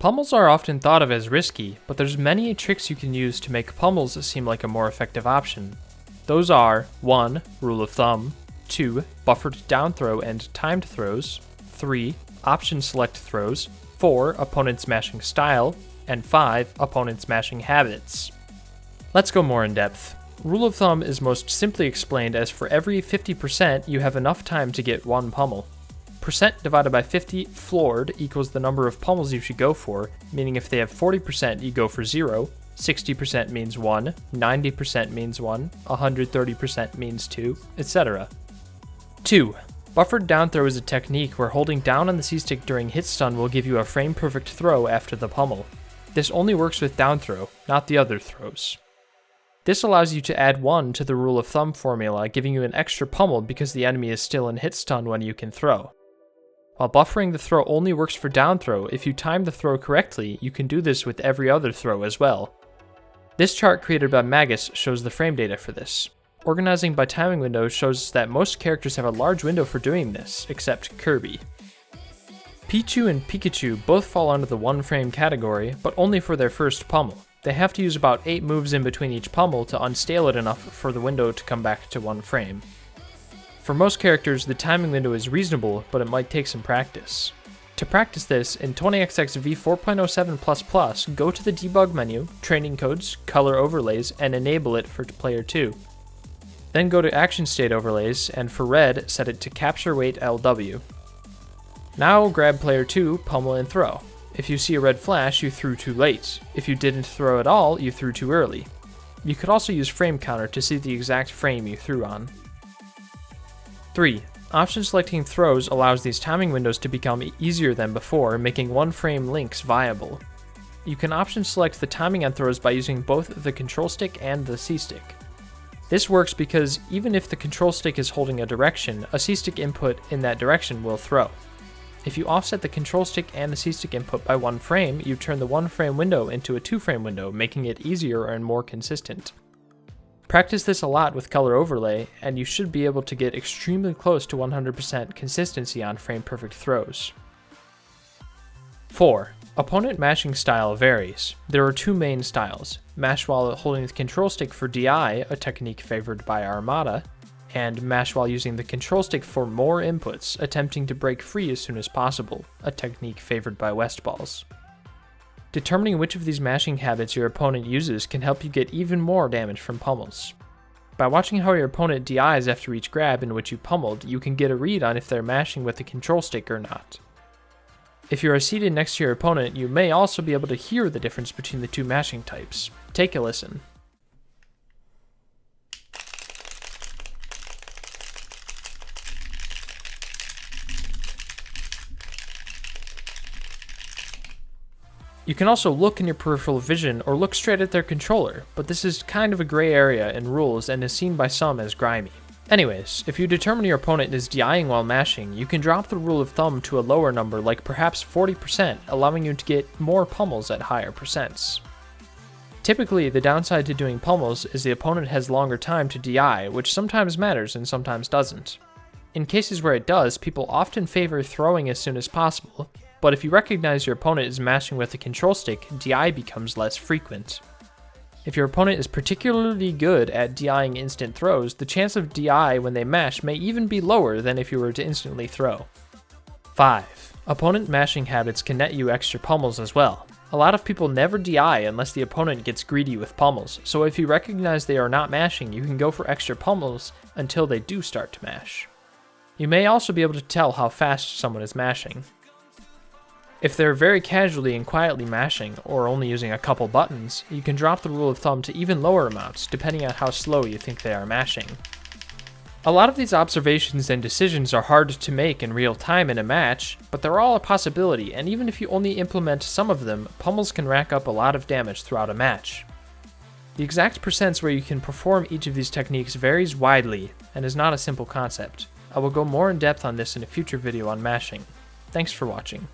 Pummels are often thought of as risky, but there's many tricks you can use to make pummels seem like a more effective option. Those are 1. Rule of thumb, 2. Buffered down throw and timed throws, 3. Option select throws, 4. Opponent's mashing style, and 5. Opponent's mashing habits. Let's go more in depth. Rule of thumb is most simply explained as for every 50% you have enough time to get one pummel. Percent divided by 50 floored equals the number of pummels you should go for, meaning if they have 40% you go for 0, 60% means 1, 90% means 1, 130% means 2, etc. 2. Buffered down throw is a technique where holding down on the C-stick during hit stun will give you a frame-perfect throw after the pummel. This only works with down throw, not the other throws. This allows you to add 1 to the rule of thumb formula, giving you an extra pummel because the enemy is still in hit stun when you can throw. While buffering the throw only works for down throw, if you time the throw correctly, you can do this with every other throw as well. This chart created by Magus shows the frame data for this. Organizing by timing windows shows that most characters have a large window for doing this, except Kirby. Pichu and Pikachu both fall under the 1 frame category, but only for their first pummel. They have to use about 8 moves in between each pummel to unstale it enough for the window to come back to 1 frame. For most characters, the timing window is reasonable, but it might take some practice. To practice this, in 20XX v4.07++, go to the debug menu, training codes, color overlays, and enable it for player 2. Then go to action state overlays, and for red, set it to capture weight LW. Now grab player 2, pummel and throw. If you see a red flash, you threw too late. If you didn't throw at all, you threw too early. You could also use frame counter to see the exact frame you threw on. 3. Option selecting throws allows these timing windows to become easier than before, making 1 frame links viable. You can option select the timing on throws by using both the control stick and the C-stick. This works because even if the control stick is holding a direction, a C-stick input in that direction will throw. If you offset the control stick and the C-stick input by 1 frame, you turn the 1 frame window into a 2 frame window, making it easier and more consistent. Practice this a lot with color overlay, and you should be able to get extremely close to 100% consistency on frame-perfect throws. 4. Opponent mashing style varies. There are 2 main styles: mash while holding the control stick for DI, a technique favored by Armada, and mash while using the control stick for more inputs, attempting to break free as soon as possible, a technique favored by Westballs. Determining which of these mashing habits your opponent uses can help you get even more damage from pummels. By watching how your opponent DIs after each grab in which you pummeled, you can get a read on if they're mashing with the control stick or not. If you are seated next to your opponent, you may also be able to hear the difference between the 2 mashing types. Take a listen. You can also look in your peripheral vision or look straight at their controller, but this is kind of a gray area in rules and is seen by some as grimy. Anyways, if you determine your opponent is DIing while mashing, you can drop the rule of thumb to a lower number like perhaps 40%, allowing you to get more pummels at higher percents. Typically, the downside to doing pummels is the opponent has longer time to DI, which sometimes matters and sometimes doesn't. In cases where it does, people often favor throwing as soon as possible, but if you recognize your opponent is mashing with a control stick, DI becomes less frequent. If your opponent is particularly good at DIing instant throws, the chance of DI when they mash may even be lower than if you were to instantly throw. 5. Opponent mashing habits can net you extra pummels as well. A lot of people never DI unless the opponent gets greedy with pummels, so if you recognize they are not mashing, you can go for extra pummels until they do start to mash. You may also be able to tell how fast someone is mashing. If they're very casually and quietly mashing, or only using a couple buttons, you can drop the rule of thumb to even lower amounts, depending on how slow you think they are mashing. A lot of these observations and decisions are hard to make in real time in a match, but they're all a possibility, and even if you only implement some of them, pummels can rack up a lot of damage throughout a match. The exact percents where you can perform each of these techniques varies widely, and is not a simple concept. I will go more in depth on this in a future video on mashing. Thanks for watching.